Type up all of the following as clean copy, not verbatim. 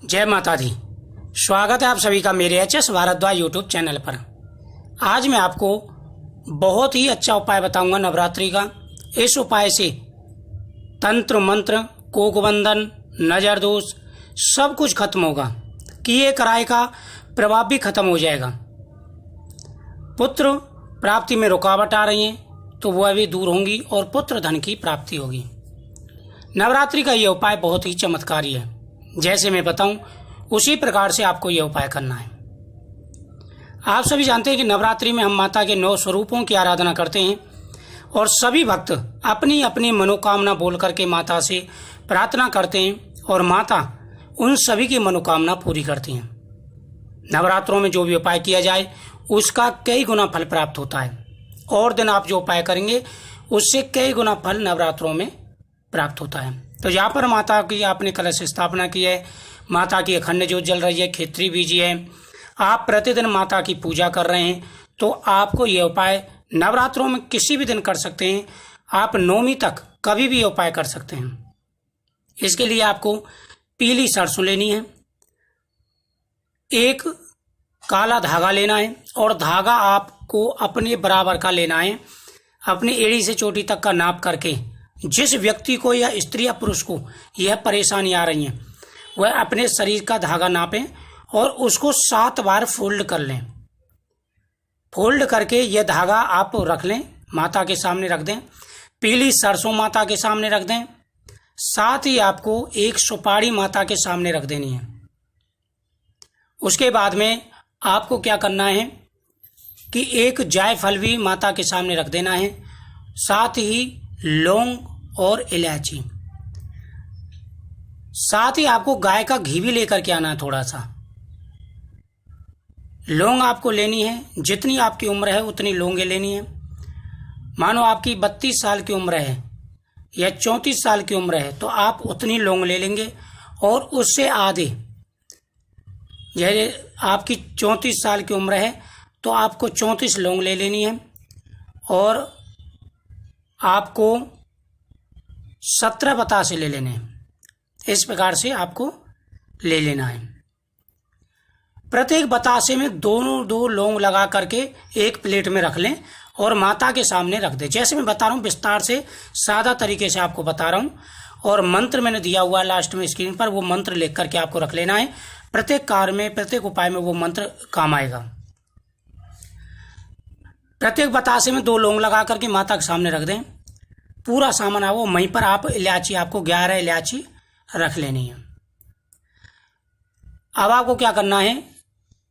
जय माता दी। स्वागत है आप सभी का मेरे एचएस भारद्वाज यूट्यूब चैनल पर। आज मैं आपको बहुत ही अच्छा उपाय बताऊंगा नवरात्रि का। इस उपाय से तंत्र मंत्र, कोकबंधन, नजर दोष सब कुछ खत्म होगा। किए कराए का प्रभाव भी खत्म हो जाएगा। पुत्र प्राप्ति में रुकावट आ रही है तो वह भी दूर होंगी और पुत्र धन की प्राप्ति होगी। नवरात्रि का यह उपाय बहुत ही चमत्कारी है। जैसे मैं बताऊं उसी प्रकार से आपको यह उपाय करना है। आप सभी जानते हैं कि नवरात्रि में हम माता के 9 स्वरूपों की आराधना करते हैं और सभी भक्त अपनी अपनी मनोकामना बोल करके माता से प्रार्थना करते हैं और माता उन सभी की मनोकामना पूरी करती हैं। नवरात्रों में जो भी उपाय किया जाए उसका कई गुना फल प्राप्त होता है और दिन आप जो उपाय करेंगे उससे कई गुना फल नवरात्रों में प्राप्त होता है। तो यहाँ पर माता की आपने कलश स्थापना की है, माता की अखंड ज्योत जल रही है, खेत्री बीजी है, आप प्रतिदिन माता की पूजा कर रहे हैं तो आपको यह उपाय नवरात्रों में किसी भी दिन कर सकते हैं। आप नौमी तक कभी भी यह उपाय कर सकते हैं। इसके लिए आपको पीली सरसों लेनी है, एक काला धागा लेना है और धागा आपको अपने बराबर का लेना है। अपनी एड़ी से चोटी तक का नाप करके जिस व्यक्ति को या स्त्री या पुरुष को यह परेशानी आ रही है वह अपने शरीर का धागा नापें और उसको 7 बार फोल्ड कर लें। फोल्ड करके यह धागा आप रख लें, माता के सामने रख दें, पीली सरसों माता के सामने रख दें। साथ ही आपको एक सुपारी माता के सामने रख देनी है। उसके बाद में आपको क्या करना है कि एक जायफल भी माता के सामने रख देना है, साथ ही लौंग और इलायची। साथ ही आपको गाय का घी भी लेकर के आना है थोड़ा सा। लौंग आपको लेनी है, जितनी आपकी उम्र है उतनी लौंगे लेनी है। मानो आपकी 32 साल की उम्र है या 34 साल की उम्र है तो आप उतनी लौंग ले लेंगे और उससे आधे, जैसे आपकी 34 साल की उम्र है तो आपको 34 लौंग ले लेनी है और आपको 17 बतासे ले लेने हैं। इस प्रकार से आपको ले लेना है। प्रत्येक बतासे में दो लौंग लगा करके एक प्लेट में रख लें और माता के सामने रख दें। जैसे मैं बता रहा हूँ विस्तार से, सादा तरीके से आपको बता रहा हूँ और मंत्र मैंने दिया हुआ है लास्ट में स्क्रीन पर, वो मंत्र लिख करके आपको रख लेना है। प्रत्येक कार्य में, प्रत्येक उपाय में वो मंत्र काम आएगा। प्रत्येक बतासे में 2 लौंग लगा करके माता के सामने रख दें। पूरा सामान आओ, वहीं पर आप इलायची, आपको 11 इलायची रख लेनी है। अब आपको क्या करना है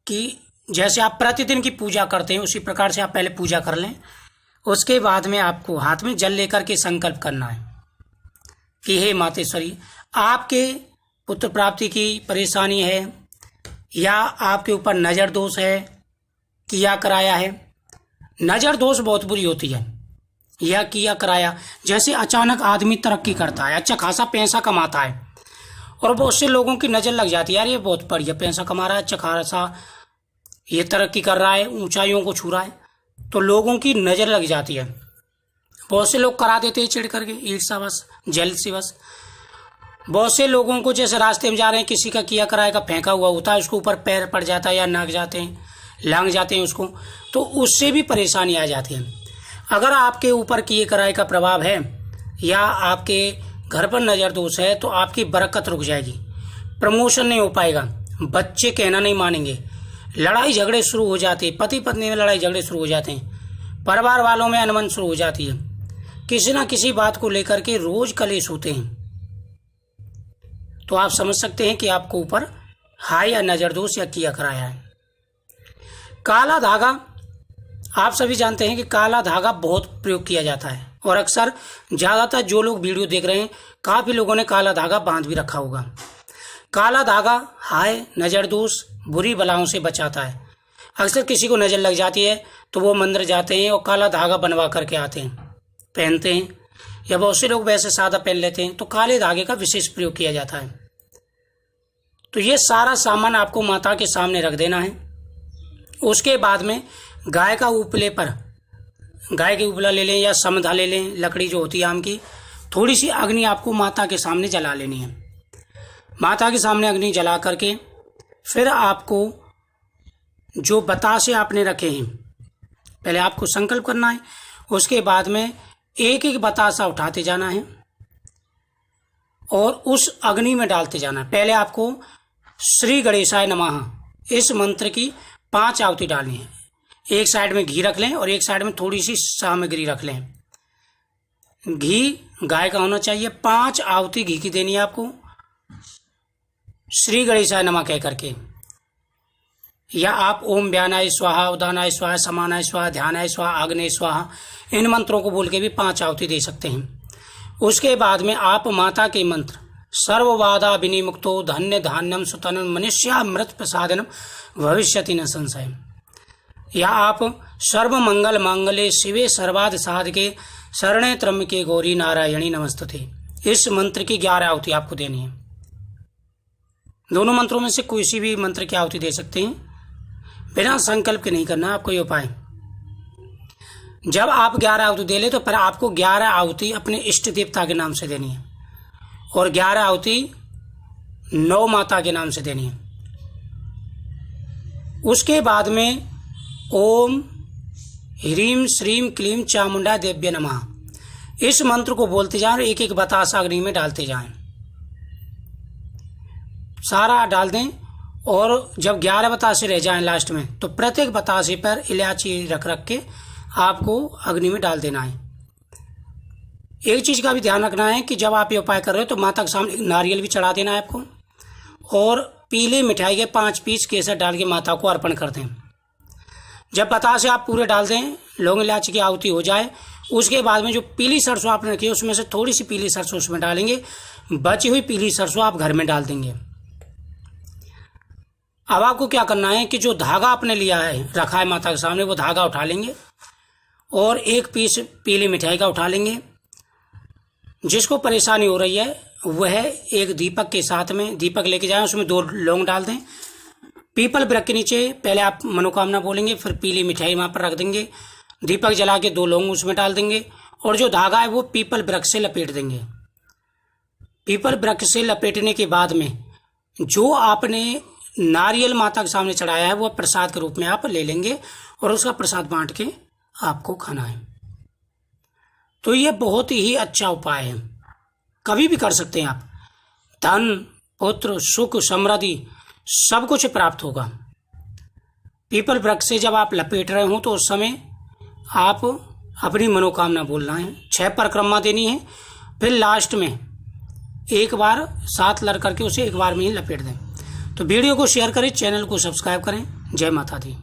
कि जैसे आप प्रतिदिन की पूजा करते हैं उसी प्रकार से आप पहले पूजा कर लें। उसके बाद में आपको हाथ में जल लेकर के संकल्प करना है कि हे मातेश्वरी, आपके पुत्र प्राप्ति की परेशानी है या आपके ऊपर नजर दोष है, किया कराया है। नजर दोष बहुत बुरी होती है। यह किया कराया, जैसे अचानक आदमी तरक्की करता है, अच्छा खासा पैसा कमाता है और बहुत से लोगों की नज़र लग जाती है, यार ये बहुत बढ़िया पैसा कमा रहा है, अच्छा खासा ये तरक्की कर रहा है, ऊंचाइयों को छू रहा है, तो लोगों की नज़र लग जाती है। बहुत से लोग करा देते हैं चिढ़ करके, ईर्ष्यावश, जेलसीवश। बहुत से लोगों को जैसे रास्ते में जा रहे हैं, किसी का किया कराया का फेंका हुआ होता है, उसके ऊपर पैर पड़ जाता है या नाक जाते हैं, लांग जाते हैं उसको, तो उससे भी परेशानी आ जाती है। अगर आपके ऊपर किए कराए का प्रभाव है या आपके घर पर नज़र दोष है तो आपकी बरकत रुक जाएगी, प्रमोशन नहीं हो पाएगा, बच्चे कहना नहीं मानेंगे, लड़ाई झगड़े शुरू हो जाते हैं, पति पत्नी में लड़ाई झगड़े शुरू हो जाते हैं, परिवार वालों में अनबन शुरू हो जाती है, किसी ना किसी बात को लेकर के रोज कलेश होते हैं। तो आप समझ सकते हैं कि आपको ऊपर है या नज़र दोष या किया कराया है। काला धागा, आप सभी जानते हैं कि काला धागा बहुत प्रयोग किया जाता है और अक्सर ज़्यादातर जो लोग वीडियो देख रहे हैं काफ़ी लोगों ने काला धागा बांध भी रखा होगा। काला धागा हाय, नज़र दोष, बुरी बलाओं से बचाता है। अक्सर किसी को नज़र लग जाती है तो वो मंदिर जाते हैं और काला धागा बनवा करके आते हैं, पहनते हैं, या बहुत से लोग वैसे सादा पहन लेते हैं, तो काले धागे का विशेष प्रयोग किया जाता है। तो ये सारा सामान आपको माता के सामने रख देना है। उसके बाद में गाय का उपले पर, गाय के उपला ले लें या समधा ले लें, लकड़ी जो होती है आम की, थोड़ी सी अग्नि आपको माता के सामने जला लेनी है। माता के सामने अग्नि जला करके फिर आपको जो बतासे आपने रखे हैं पहले आपको संकल्प करना है। उसके बाद में एक एक बतासा उठाते जाना है और उस अग्नि में डालते जाना है। पहले आपको श्री गणेशाय नमः इस मंत्र की 5 आहुति डालनी है। एक साइड में घी रख लें और एक साइड में थोड़ी सी सामग्री रख लें। घी गाय का होना चाहिए। 5 आहुति घी की देनी है आपको श्री गणेशाय नमः कह करके, या आप ओम व्यानाय स्वाहा, उदानाय स्वाहा, समानाय स्वाहा, ध्यानाय स्वाहा, आग्नेय स्वाहा इन मंत्रों को बोल के भी 5 आहुति दे सकते हैं। उसके बाद में आप माता के मंत्र सर्वबाधा विनिमुक्तो धन्य धान्यम सुतनम मनुष्यामृत प्रसादनम भविष्यति न संशय, या आप सर्व मंगल मांगल्ये शिवे सर्वार्थ साधके शरणे त्र्यंबके गौरी नारायणी नमस्तुते इस मंत्र की 11 आहुति आपको देनी है। दोनों मंत्रों में से कोई सी भी मंत्र की आहुति दे सकते हैं, बिना संकल्प के नहीं करना आपको ये उपाय। जब आप 11 आहुति दे ले तो फिर आपको 11 आहुति अपने इष्ट देवता के नाम से देनी है और 11 आहुति 9 माता के नाम से देनी है। उसके बाद में ओम ह्रीम श्रीम क्लीम चामुंडा देव्य नमः इस मंत्र को बोलते जाएं और एक एक बतासा अग्नि में डालते जाएं। सारा डाल दें और जब 11 बतासे रह जाएं लास्ट में तो प्रत्येक बतासे पर इलायची रख रख के आपको अग्नि में डाल देना है। एक चीज का भी ध्यान रखना है कि जब आप ये उपाय कर रहे हो तो माता के सामने नारियल भी चढ़ा देना है आपको और पीली मिठाई के 5 पीस केसर डाल के माता को अर्पण कर दें। जब बतासे आप पूरे डाल दें, लौंग इलायची की आहुति हो जाए, उसके बाद में जो पीली सरसों आपने रखी है उसमें से थोड़ी सी पीली सरसों उसमें डालेंगे, बची हुई पीली सरसों आप घर में डाल देंगे। अब आपको क्या करना है कि जो धागा आपने लिया है रखा है माता के सामने वो धागा उठा लेंगे और 1 पीस पीली मिठाई का उठा लेंगे। जिसको परेशानी हो रही है वह एक दीपक के साथ में दीपक लेके जाएं, उसमें 2 लौंग डाल दें। पीपल वृक्ष के नीचे पहले आप मनोकामना बोलेंगे, फिर पीली मिठाई वहां पर रख देंगे, दीपक जला के 2 लौंग उसमें डाल देंगे और जो धागा है वो पीपल वृक्ष से लपेट देंगे। पीपल वृक्ष से लपेटने के बाद में जो आपने नारियल माता के सामने चढ़ाया है वो प्रसाद के रूप में आप ले लेंगे और उसका प्रसाद बांट के आपको खाना है। तो ये बहुत ही अच्छा उपाय है, कभी भी कर सकते हैं आप। धन पुत्र सुख समृद्धि सब कुछ प्राप्त होगा। पीपल वृक्ष से जब आप लपेट रहे हो तो उस समय आप अपनी मनोकामना बोलना है, 6 परिक्रमा देनी है, फिर लास्ट में एक बार 7 लड़ करके उसे एक बार में ही लपेट दें। तो वीडियो को शेयर करें, चैनल को सब्सक्राइब करें। जय माता दी।